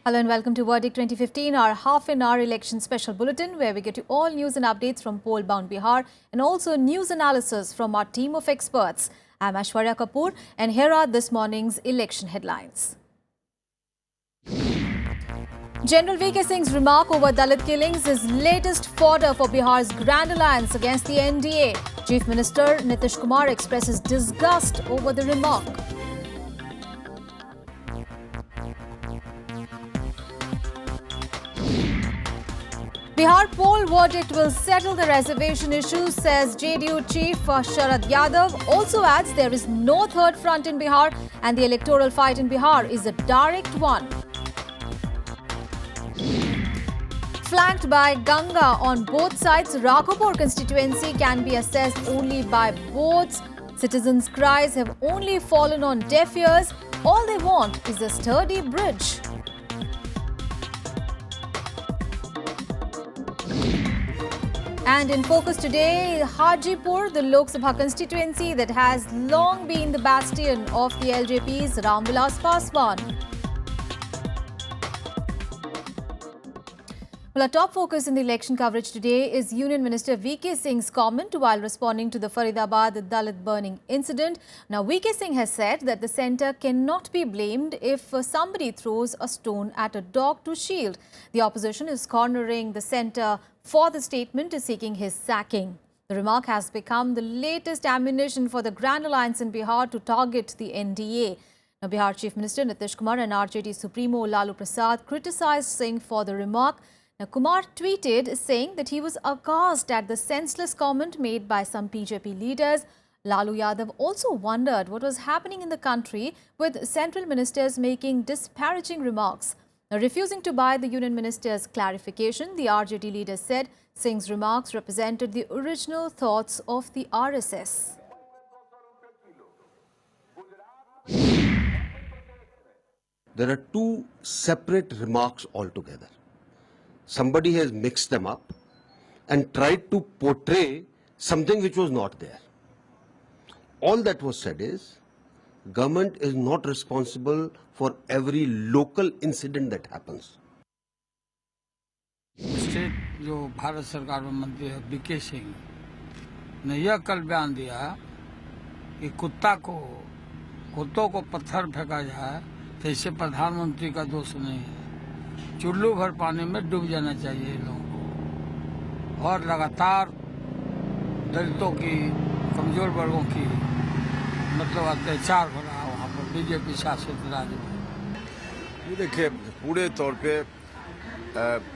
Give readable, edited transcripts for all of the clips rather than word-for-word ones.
Hello and welcome to Verdict 2015, our half-an-hour election special bulletin where we get you all news and updates from poll-bound Bihar and also news analysis from our team of experts. I'm Aishwarya Kapoor and here are this morning's election headlines. General V.K. Singh's remark over Dalit killings is latest fodder for Bihar's Grand Alliance against the NDA. Chief Minister Nitish Kumar expresses disgust over the remark. Bihar poll verdict will settle the reservation issue, says JDU chief Sharad Yadav. Also adds there is no third front in Bihar and the electoral fight in Bihar is a direct one. Flanked by Ganga on both sides, Raghupur constituency can be assessed only by boards. Citizens' cries have only fallen on deaf ears. All they want is a sturdy bridge. And in focus today, Hajipur, the Lok Sabha constituency that has long been the bastion of the LJP's Ramvilas Paswan. Well, our top focus in the election coverage today is Union Minister V.K. Singh's comment while responding to the Faridabad Dalit burning incident. Now, V.K. Singh has said that the centre cannot be blamed if somebody throws a stone at a dog to shield. The opposition is cornering the centre for the statement is seeking his sacking. The remark has become the latest ammunition for the Grand Alliance in Bihar to target the NDA. Now, Bihar Chief Minister Nitish Kumar and RJD Supremo Lalu Prasad criticised Singh for the remark. Now, Kumar tweeted saying that he was aghast at the senseless comment made by some BJP leaders. Lalu Yadav also wondered what was happening in the country with central ministers making disparaging remarks. Now, refusing to buy the Union Minister's clarification, the RJD leader said Singh's remarks represented the original thoughts of the RSS. There are two separate remarks altogether. Somebody has mixed them up and tried to portray something which was not there. All that was said is, government is not responsible for every local incident that happens. State जो भारत सरकार में मंत्री है BK Singh ने यह कल बयान दिया कि कुत्तों को पत्थर फेंका जाए तो इससे प्रधानमंत्री का दोष नहीं है। चुल्लू भर पानी में डूब जाना चाहिए इन लोगों को और लगातार दलितों की कमजोर वर्गों की मतलब अत्याचार हो रहा है वहाँ पर बीजेपी शासित राज्य में। ये देखिए पूरे तौर पे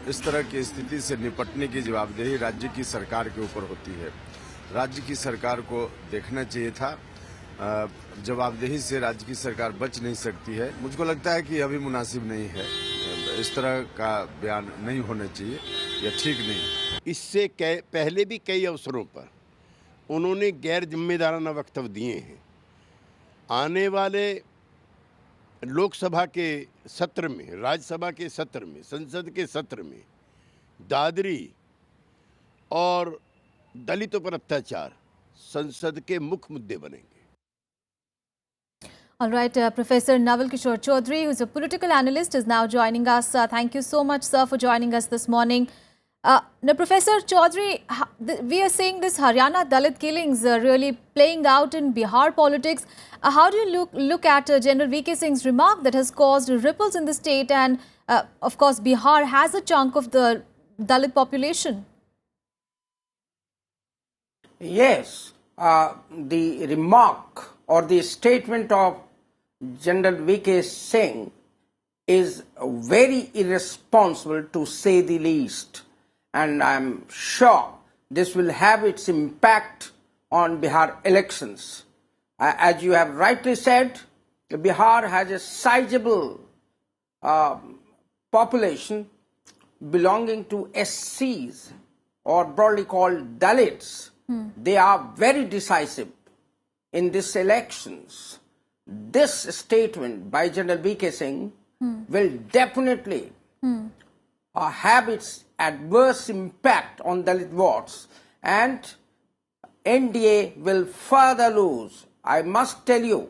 इस तरह की स्थिति से निपटने की जवाबदेही राज्य की सरकार के ऊपर होती है। राज्य की सरकार को देखना चाहिए था। जवाबदेही से राज्य की सरकार बच नहीं सकती है। मुझको लगता है कि अभी मुनासिब नहीं है, इस तरह का बयान नहीं होना चाहिए, यह ठीक नहीं। इससे पहले भी कई अवसरों पर उन्होंने गैर जिम्मेदाराना वक्तव्य दिए हैं। आने वाले लोकसभा के सत्र में, राज्यसभा के सत्र में, संसद के सत्र में दादरी और दलितों पर अत्याचार संसद के मुख्य मुद्दे बनेंगे। All right, Professor Naval Kishore Chaudhary, who is a political analyst, is now joining us. Thank you so much, sir, for joining us this morning. Now, Professor Chaudhary, we are seeing this Haryana Dalit killings really playing out in Bihar politics. How do you look at General V.K. Singh's remark that has caused ripples in the state and, of course, Bihar has a chunk of the Dalit population? Yes, the remark or the statement of General V.K. Singh is very irresponsible to say the least. And I'm sure this will have its impact on Bihar elections. As you have rightly said, Bihar has a sizable population belonging to SCs or broadly called Dalits. They are very decisive in these elections. This statement by General V.K. Singh will definitely have its adverse impact on Dalit votes and NDA will further lose. I must tell you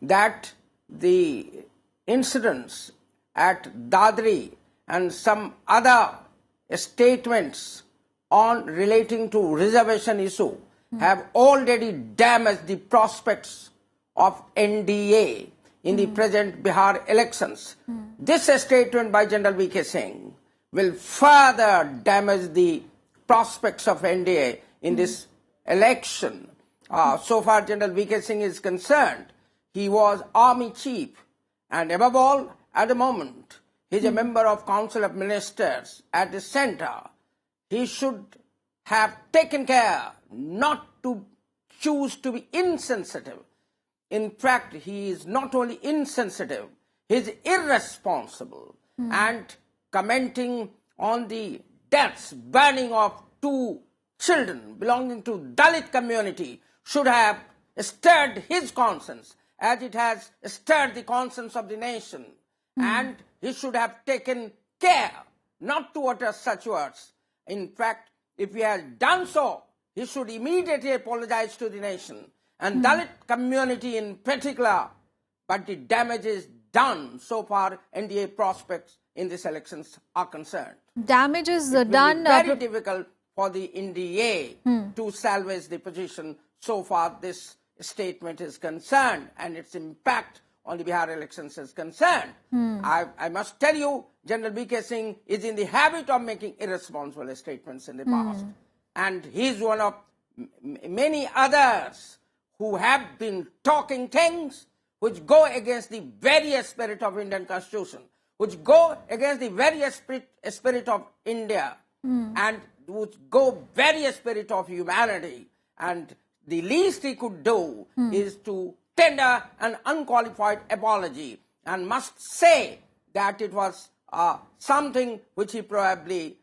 that the incidents at Dadri and some other statements on relating to reservation issue have already damaged the prospects of NDA in the present Bihar elections. This statement by General V.K. Singh will further damage the prospects of NDA in this election. So far General V.K. Singh is concerned, he was army chief, and above all, at the moment, he is a member of Council of Ministers at the center. He should have taken care not to choose to be insensitive. In fact, he is not only insensitive, he is irresponsible. And commenting on the deaths, burning of 2 children belonging to Dalit community should have stirred his conscience as it has stirred the conscience of the nation. And he should have taken care not to utter such words. In fact, if he has done so, he should immediately apologize to the nation and Dalit community in particular. But the damage is done so far NDA prospects in these elections are concerned. Damage is It will done. be very difficult for the NDA to salvage the position so far this statement is concerned and its impact on the Bihar elections is concerned. I must tell you, General V.K. Singh is in the habit of making irresponsible statements in the past. And he is one of many others who have been talking things which go against the very spirit of Indian Constitution, which go against the very spirit of India, and which go very spirit of humanity. And the least he could do is to tender an unqualified apology and must say that it was something which he probably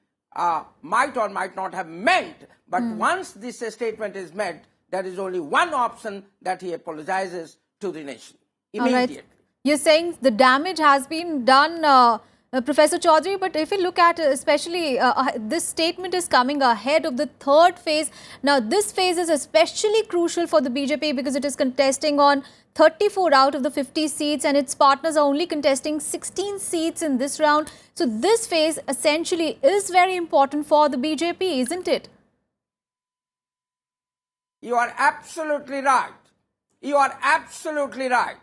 might or might not have meant. But once this statement is made, there is only one option, that he apologizes to the nation immediately. Right. You're saying the damage has been done, Professor Chaudhary, but if you look at especially this statement is coming ahead of the third phase. Now, this phase is especially crucial for the BJP because it is contesting on 34 out of the 50 seats and its partners are only contesting 16 seats in this round. So, this phase essentially is very important for the BJP, isn't it? You are absolutely right. You are absolutely right.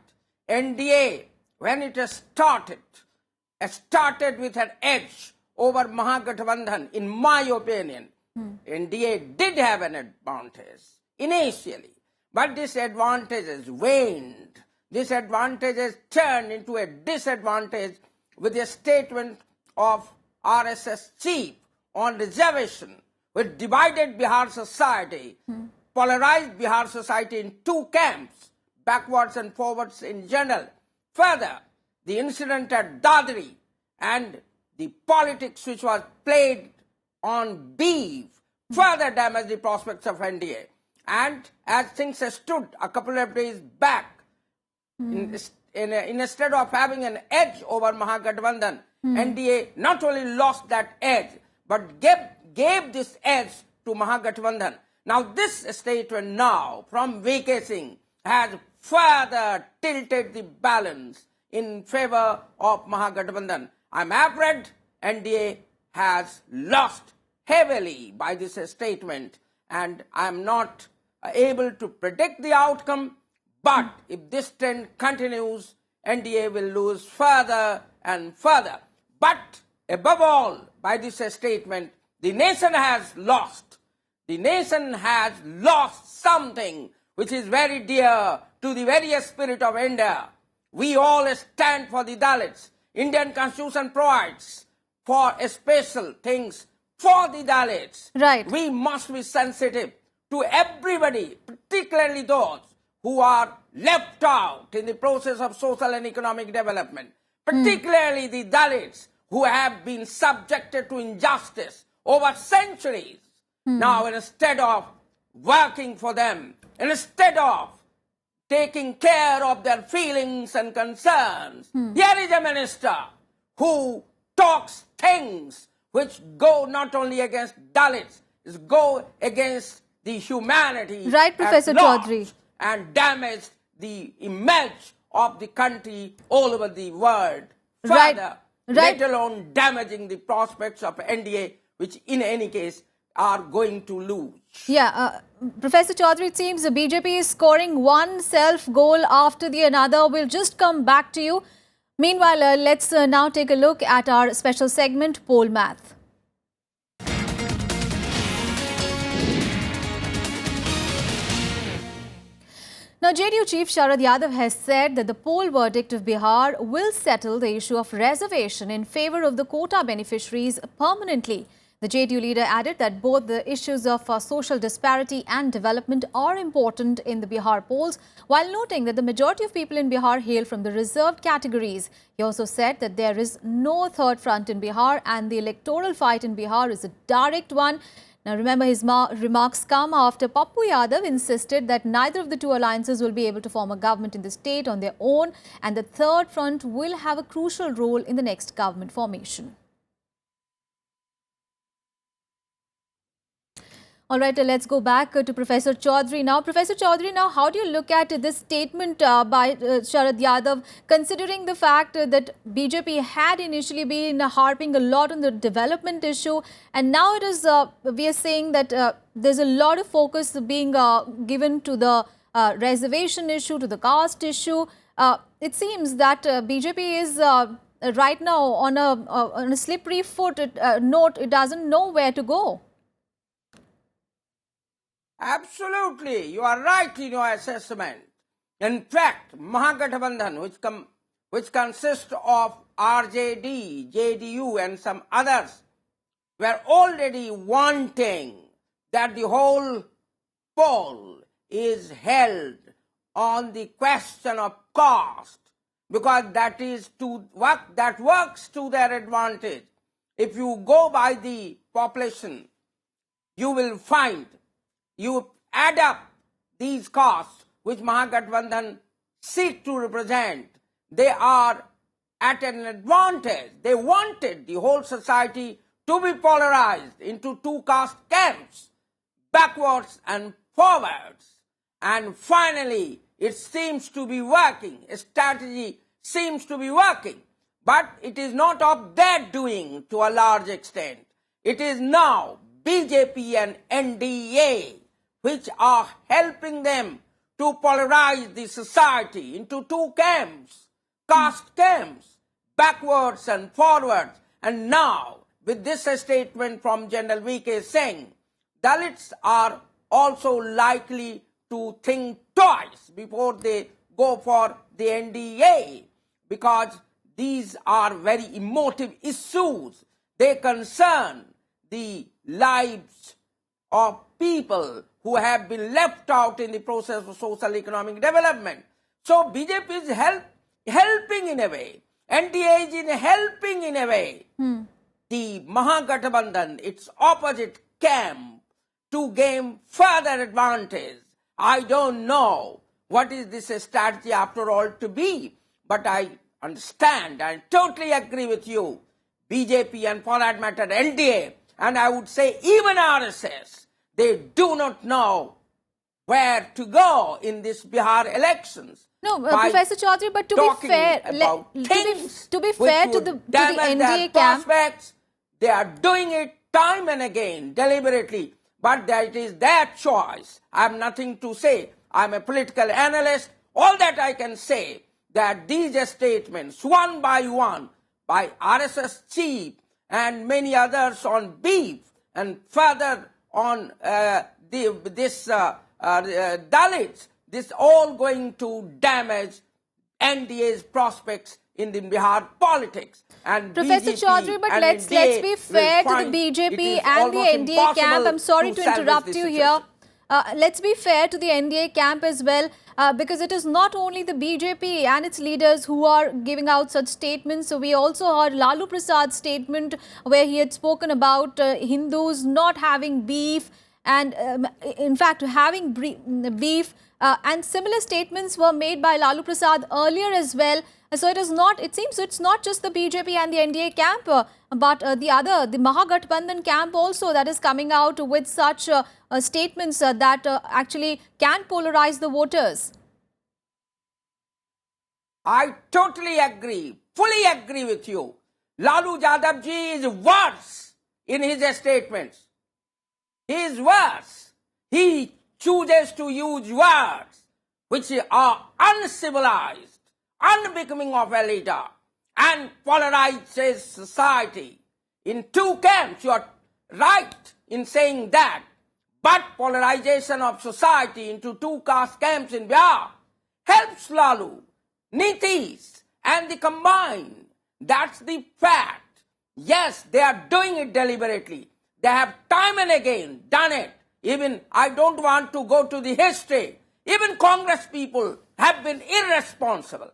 NDA, when it started with an edge over Mahagathbandhan, in my opinion. NDA did have an advantage initially, but this advantage has waned. This advantage has turned into a disadvantage with the statement of RSS chief on reservation, which divided Bihar society, polarized Bihar society in 2 camps, backwards and forwards in general. Further, the incident at Dadri and the politics which was played on beef further damaged the prospects of NDA. And as things stood a couple of days back, instead of having an edge over Mahagathbandhan, NDA not only lost that edge, but gave this edge to Mahagathbandhan. Now this statement now from V.K. Singh has further tilted the balance in favor of Mahagathbandhan. I'm afraid NDA has lost heavily by this statement, and I'm not able to predict the outcome, but if this trend continues, NDA will lose further and further. But above all, by this statement, the nation has lost. The nation has lost something which is very dear to the very spirit of India. We all stand for the Dalits. Indian Constitution provides for special things for the Dalits. Right. We must be sensitive to everybody, particularly those who are left out in the process of social and economic development, particularly the Dalits who have been subjected to injustice over centuries. Now, instead of working for them, instead of taking care of their feelings and concerns, here is a minister who talks things which go not only against Dalits, go against the humanity Right, Professor at large, Chaudhary. and damage the image of the country all over the world Right. further, Right. let alone damaging the prospects of NDA, which in any case are going to lose. Yeah, Professor Chaudhary, it seems the BJP is scoring one self-goal after the another. We'll just come back to you. Meanwhile, let's now take a look at our special segment, Poll Math. Now, JDU Chief Sharad Yadav has said that the poll verdict of Bihar will settle the issue of reservation in favor of the quota beneficiaries permanently. The JDU leader added that both the issues of social disparity and development are important in the Bihar polls, while noting that the majority of people in Bihar hail from the reserved categories. He also said that there is no third front in Bihar and the electoral fight in Bihar is a direct one. Now, remember, his remarks come after Pappu Yadav insisted that neither of the two alliances will be able to form a government in the state on their own, and the third front will have a crucial role in the next government formation. All right, let's go back to Professor Chaudhary now. Professor Chaudhary, now how do you look at this statement by Sharad Yadav, considering the fact that BJP had initially been harping a lot on the development issue, and now it is we are saying that there's a lot of focus being given to the reservation issue, to the caste issue. It seems that BJP is right now on a slippery foot. It doesn't know where to go. Absolutely, you are right in your assessment. In fact, Mahagathbandhan, which consists of RJD, JDU and some others, were already wanting that the whole poll is held on the question of caste, because that works to their advantage. If you go by the population, you will find, you add up these castes which Mahagathbandhan seek to represent, they are at an advantage. They wanted the whole society to be polarized into two caste camps, backwards and forwards. And finally, it seems to be working. A strategy seems to be working. But it is not of their doing to a large extent. It is now BJP and NDA which are helping them to polarize the society into two camps, caste camps, backwards and forwards. And now, with this statement from General V.K. Singh, Dalits are also likely to think twice before they go for the NDA, because these are very emotive issues. They concern the lives of people who have been left out in the process of social economic development. So BJP is helping in a way. NDA is helping in a way. The Mahagathbandhan, its opposite camp, to gain further advantage. I don't know what is this strategy after all to be, but I understand and totally agree with you. BJP and for that matter NDA, and I would say even RSS, they do not know where to go in this Bihar elections. No, Professor Chaudhary, but to be fair, to be fair to the NDA camp, prospects, they are doing it time and again, deliberately. But that is their choice. I have nothing to say. I am a political analyst. All that I can say, that these statements, one by one, by RSS chief and many others on beef, and further on Dalits, this all going to damage NDA's prospects in the Bihar politics. And Professor Chaudhary, but let's be fair to the BJP and the NDA camp. I'm sorry to interrupt you here. Let's be fair to the NDA camp as well, because it is not only the BJP and its leaders who are giving out such statements. So we also heard Lalu Prasad's statement where he had spoken about Hindus not having beef and in fact having beef, and similar statements were made by Lalu Prasad earlier as well. So it is not, it seems it's not just the BJP and the NDA camp, but the Mahagathbandhan camp also that is coming out with such statements that actually can polarize the voters. I totally agree. fully agree with you. Lalu Yadav ji is worse in his statements. He is worse. He chooses to use words which are uncivilized, unbecoming of a leader, and polarizes society in two camps. You are right in saying that. But polarization of society into two caste camps in Bihar helps Lalu, Nitish, and the combined. That's the fact. Yes, they are doing it deliberately. They have time and again done it. Even, I don't want to go to the history. Even Congress people have been irresponsible.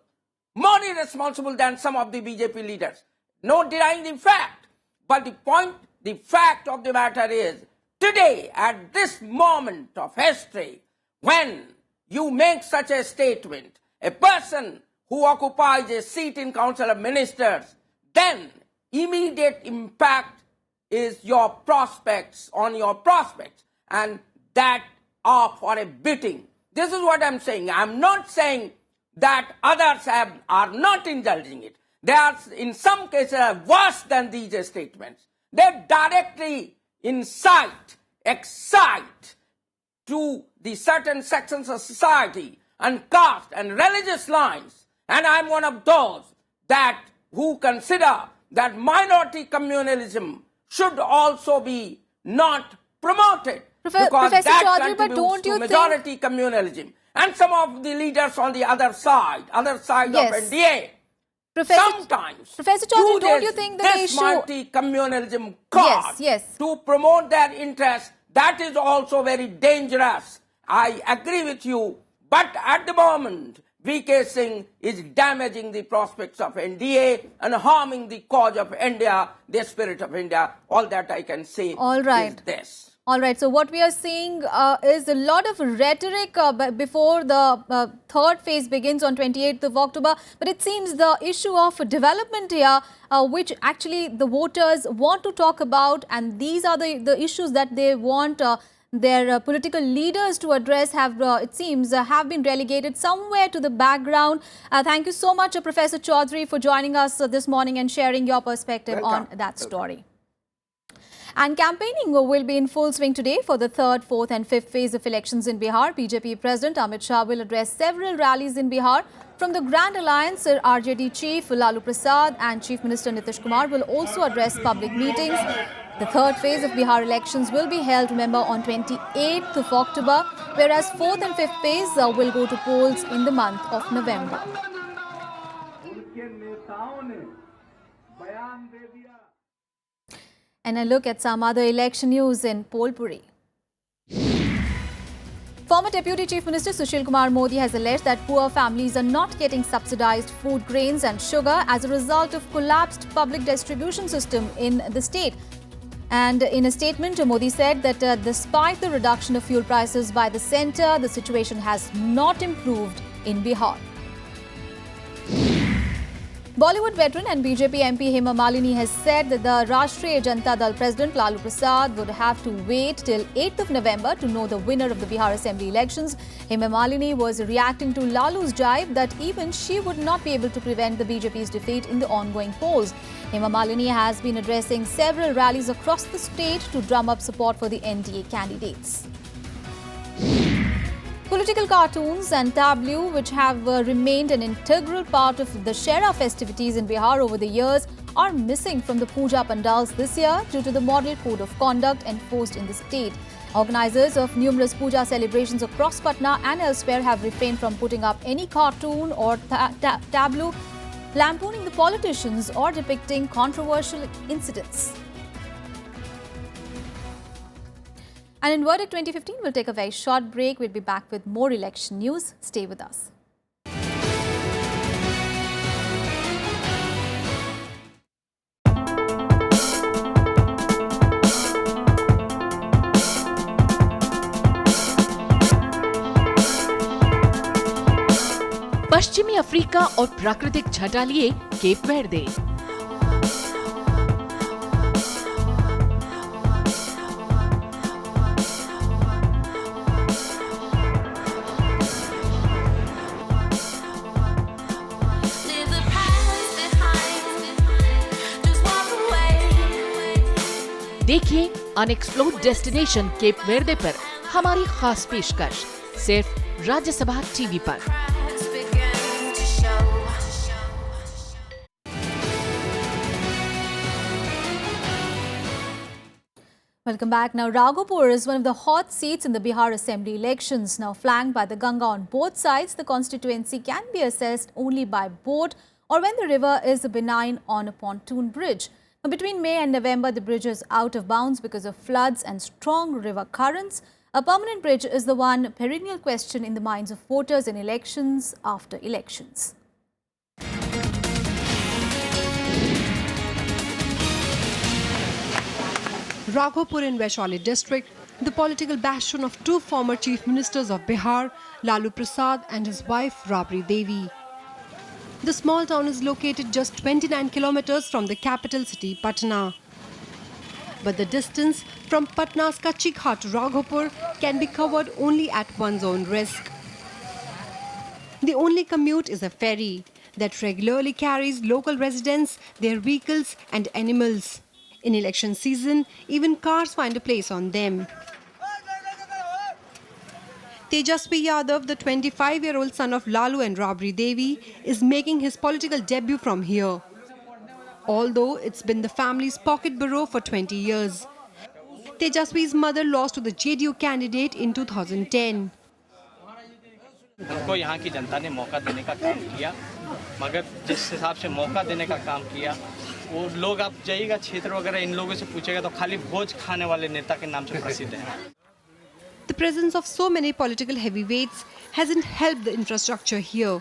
More irresponsible than some of the BJP leaders. No denying the fact. But the fact of the matter is, today, at this moment of history, when you make such a statement, a person who occupies a seat in Council of Ministers, then immediate impact is your prospects, and that are for a beating. This is what I'm saying. I'm not saying that others are not indulging it. They are, in some cases, worse than these statements. They directly excite to the certain sections of society and caste and religious lines. And I'm one of those who consider that minority communalism should also be not promoted. Because Professor that Chaudhary, but contributes don't to you majority communalism. And some of the leaders on the other side Yes. of NDA, sometimes Professor Chaudhary, use don't you think that the this issue... multi-communalism card Yes. to promote their interests? That is also very dangerous. I agree with you. But at the moment, VK Singh is damaging the prospects of NDA and harming the cause of India, the spirit of India. All that I can say is this. All right, so what we are seeing is a lot of rhetoric before the third phase begins on 28th of October. But it seems the issue of development here, which actually the voters want to talk about, and these are the issues that they want their political leaders to address, it seems, have been relegated somewhere to the background. Thank you so much, Professor Chaudhary, for joining us this morning and sharing your perspective on that story. And campaigning will be in full swing today for the third, fourth and fifth phase of elections in Bihar. BJP President Amit Shah will address several rallies in Bihar. From the Grand Alliance, RJD Chief Lalu Prasad and Chief Minister Nitish Kumar will also address public meetings. The third phase of Bihar elections will be held, remember, on 28th of October, whereas fourth and fifth phase will go to polls in the month of November. And a look at some other election news in Polpuri. Former Deputy Chief Minister Sushil Kumar Modi has alleged that poor families are not getting subsidized food grains and sugar as a result of collapsed public distribution system in the state. And in a statement, Modi said that despite the reduction of fuel prices by the centre, the situation has not improved in Bihar. Bollywood veteran and BJP MP Hema Malini has said that the Rashtriya Janata Dal President Lalu Prasad would have to wait till 8th of November to know the winner of the Bihar Assembly Elections. Hema Malini was reacting to Lalu's jibe that even she would not be able to prevent the BJP's defeat in the ongoing polls. Hema Malini has been addressing several rallies across the state to drum up support for the NDA candidates. Political cartoons and tableau, which have remained an integral part of the Shera festivities in Bihar over the years, are missing from the puja pandals this year due to the model code of conduct enforced in the state. Organizers of numerous puja celebrations across Patna and elsewhere have refrained from putting up any cartoon or tableau lampooning the politicians or depicting controversial incidents. And in Verdict 2015, we'll take a very short break. We'll be back with more election news. Stay with us. पश्चिमी Africa और प्राकृतिक छटा लिए cap वेर्दे। देखिए unexplored destination cap वेर्दे पर हमारी खास पेशकश सिर्फ राज्यसभा टीवी पर। Welcome back. Now, Raghupur is one of the hot seats in the Bihar Assembly Elections. Now, flanked by the Ganga on both sides, the constituency can be assessed only by boat or when the river is benign on a pontoon bridge. Now, between May and November, the bridge is out of bounds because of floods and strong river currents. A permanent bridge is the one perennial question in the minds of voters in elections after elections. Raghupur in Vaishali district, the political bastion of two former chief ministers of Bihar, Lalu Prasad and his wife Rabri Devi. The small town is located just 29 kilometers from the capital city Patna. But the distance from Patna's Kachi Ghat to Raghupur can be covered only at one's own risk. The only commute is a ferry that regularly carries local residents, their vehicles and animals. In election season, even cars find a place on them. Tejasvi Yadav, the 25-year-old son of Lalu and Rabri Devi, is making his political debut from here. Although it's been the family's pocket bureau for 20 years. Tejasvi's mother lost to the JDU candidate in 2010. उनको यहाँ की जनता ने मौका देने का काम किया, मगर जिस हिसाब से मौका देने का काम किया, वो लोग आप जाइएगा क्षेत्र वगैरह इन लोगों से पूछेगा तो खाली भोज खाने वाले नेता के नाम से प्रसिद्ध हैं। The presence of so many political heavyweights hasn't helped the infrastructure here.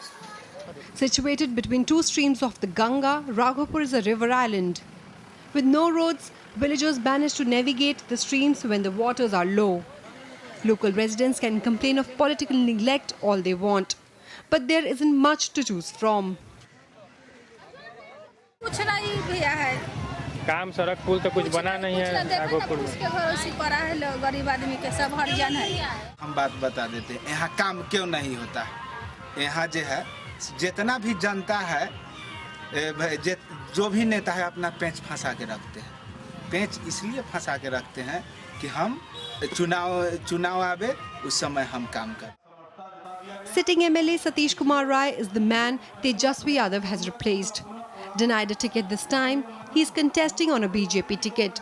Situated between two streams of the Ganga, Raghupur is a river island. With no roads, villagers manage to navigate the streams when the waters are low. Local residents can complain of political neglect all they want, but there isn't much to choose from. कुछ नहीं भैया है काम सड़क पुल तो कुछ बना नहीं है राघोपुर में। उसके भरोसे पड़ा है लोग गरीब आदमी के सब हरिजन है। हम बात बता देते हैं यहाँ काम क्यों नहीं होता है। यहाँ जो है जितना भी जनता है जो भी नेता है अपना पेंच फंसा के रखते हैं। पेंच इसलिए फंसा के रखते हैं कि हम चुनाव आवे उस समय हम काम करें। Sitting MLA Satish Kumar Rai is the man Tejasvi Yadav has replaced. Denied a ticket this time, he is contesting on a BJP ticket.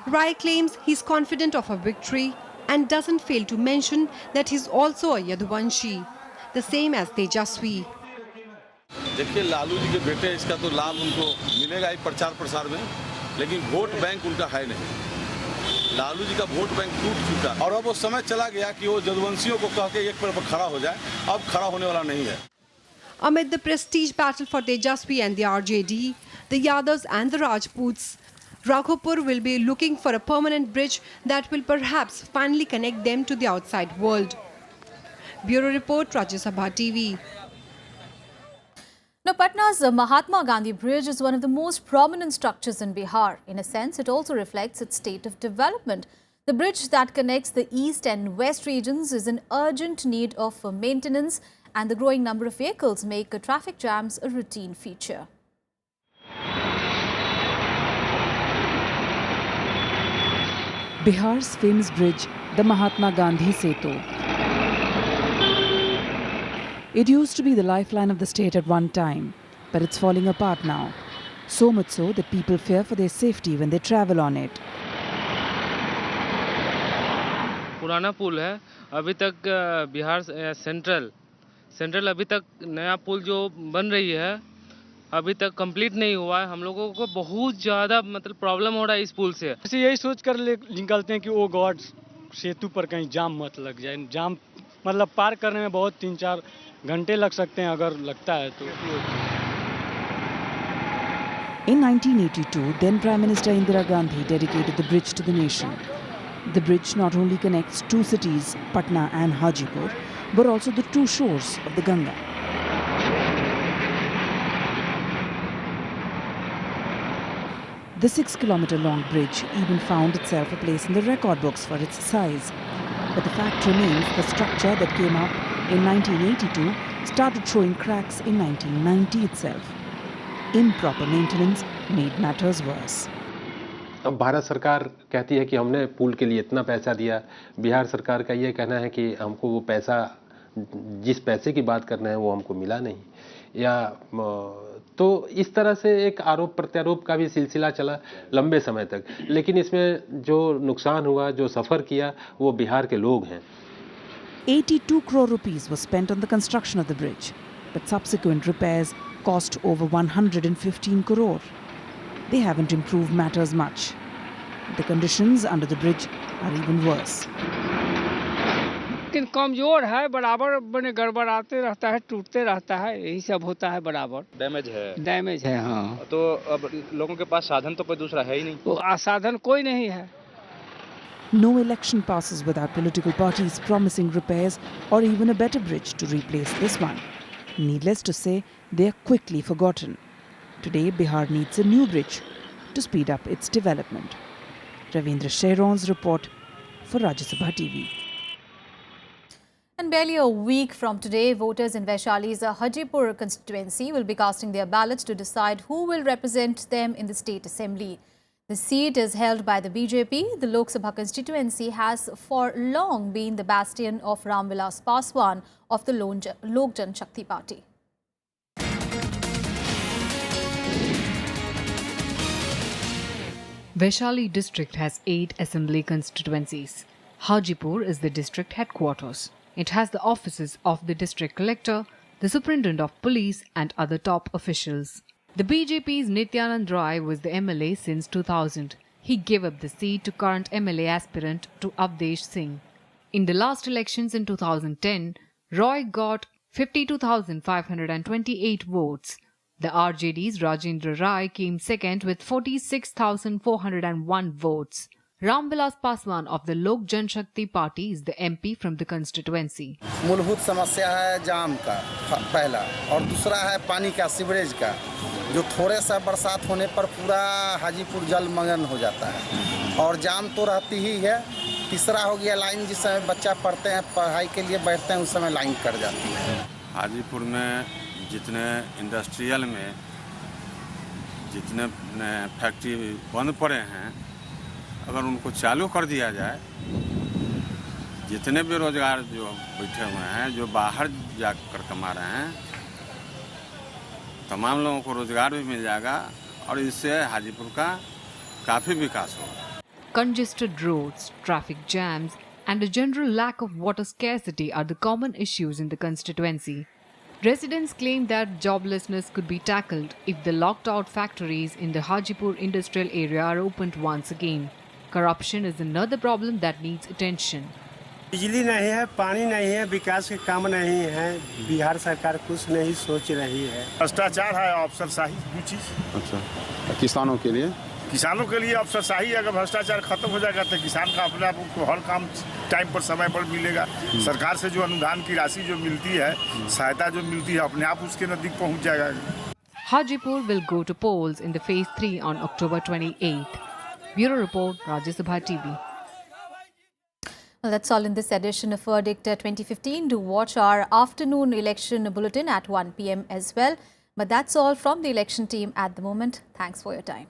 Rai claims he's confident of a victory and doesn't fail to mention that he's also a Yaduvanshi, the same as Tejasvi. देखिए लालू जी के बेटे इसका तो लाभ उनको मिलेगा ही प्रचार प्रसार में, लेकिन वोट बैंक उनका है नहीं। लालू जी का वोट बैंक टूट चुका और अब वो समय चला गया कि वो यदुवंशियों को कह के एक पैर पर खड़ा हो जाए, अब खड़ा होने वाला नहीं है। Amid the prestige battle for Tejasvi and the RJD, the Yadavs and the Rajputs, Raghupur will be looking for a permanent bridge that will perhaps finally connect them to the outside world. Bureau Report, Rajya Sabha TV. Now, Patna's Mahatma Gandhi Bridge is one of the most prominent structures in Bihar. In a sense, it also reflects its state of development. The bridge that connects the east and west regions is in urgent need of maintenance, and the growing number of vehicles make traffic jams a routine feature. Bihar's famous bridge, the Mahatma Gandhi Setu. It used to be the lifeline of the state at one time, but it's falling apart now. So much so that people fear for their safety when they travel on it. पुराना पुल है, अभी तक Bihar central अभी तक नया पुल जो बन रही है अभी तक कंप्लीट नहीं हुआ है। हम लोगों को बहुत ज़्यादा मतलब प्रॉब्लम हो रहा है इस पुल से। ऐसे यही सोच कर निकलते हैं कि ओ गॉड सेतु पर कहीं जाम मत लग जाए। जाम मतलब पार करने में बहुत 3-4 घंटे लग सकते हैं अगर लगता है तो। In 1982, then Prime Minister Indira Gandhi dedicated the bridge to the nation. The bridge not only connects two cities, Patna and Hajipur, but also the two shores of the Ganga. The 6-kilometer-long bridge even found itself a place in the record books for its size. But the fact remains the structure that came up in 1982 started showing cracks in 1990 itself. Improper maintenance made matters worse. अब भारत सरकार कहती है कि हमने पुल के लिए इतना पैसा दिया, बिहार सरकार का ये कहना है कि हमको वो पैसा, जिस पैसे की बात करना है वो हमको मिला नहीं, या तो इस तरह से एक आरोप प्रत्यारोप का भी सिलसिला चला लंबे समय तक। लेकिन इसमें जो नुकसान हुआ, जो सफ़र किया, वो बिहार के लोग हैं। 82 crore rupees was spent on the construction of the bridge, but subsequent repairs cost over 115 crore. They haven't improved matters much. The conditions under the bridge are even worse. लेकिन कमजोर है, बराबर बने गड़बड़ाते रहता है, टूटते रहता है, यही सब होता है बराबर। डैमेज है हाँ। तो अब लोगों के पास साधन तो कोई दूसरा है ही नहीं। तो साधन कोई नहीं है। No election passes without political parties promising repairs or even a better bridge to replace this one. Needless to say, they are quickly forgotten. Today, Bihar needs a new bridge to speed up its development. Ravindra Sheron's report for Rajya Sabha TV. And barely a week from today, voters in Vaishali's Hajipur constituency will be casting their ballots to decide who will represent them in the state assembly. The seat is held by the BJP. The Lok Sabha constituency has for long been the bastion of Ramvilas Paswan of the Lok Janshakti Party. Vaishali district has 8 assembly constituencies. Hajipur is the district headquarters. It has the offices of the district collector, the superintendent of police and other top officials. The BJP's Nityanand Roy was the MLA since 2000. He gave up the seat to current MLA aspirant to Avdesh Singh. In the last elections in 2010, Roy got 52,528 votes. The RJD's Rajendra Rai came second with 46,401 votes. Ramvilas Paswan of the Lok Janshakti Party is the MP from the constituency. मूलभूत समस्या है जाम का पहला, और दूसरा है पानी का, सीवरेज का, जो थोड़े सा बरसात होने पर पूरा हाजीपुर जलमग्न हो जाता है, और जाम तो रहती ही है। तीसरा हो गया लाइन, जिस समय बच्चा पढ़ते हैं, पढ़ाई के लिए बैठते हैं, उस समय लाइन कट जाती है। हाजीपुर में जितने इंडस्ट्रियल में जितने फैक्ट्री बंद पड़े हैं, अगर उनको चालू कर दिया जाए, जितने बेरोजगार जो बैठे हुए हैं, जो बाहर जाकर कमा रहे हैं, तमाम लोगों को रोजगार भी मिल जाएगा और इससे हाजीपुर का काफ़ी विकास होगा। Congested roads, traffic jams and a general lack of water scarcity are the common issues in the constituency. Residents claim that joblessness could be tackled if the locked out factories in the Hajipur industrial area are opened once again. Corruption is another problem that needs attention. बिजली नहीं है, पानी नहीं है, विकास के काम नहीं है, बिहार सरकार कुछ नहीं सोच रही है। भ्रष्टाचार है, अफसरशाही भी चीज। अच्छा, किसानों के लिए अफसरशाही, अगर भ्रष्टाचार खत्म हो जाएगा तो किसान का अपने आप को हर काम टाइम पर समय पर मिलेगा। सरकार से जो अनुदान की राशि जो मिलती है, सहायता जो मिलती है, अपने आप उसके नजदीक पहुंच जाएगा। Hajipur will go to polls in the phase 3 on October 28th. Bureau Report, Rajya Sabha TV. Well, that's all in this edition of Verdict 2015. Do watch our afternoon election bulletin at 1 p.m. as well. But that's all from the election team at the moment. Thanks for your time.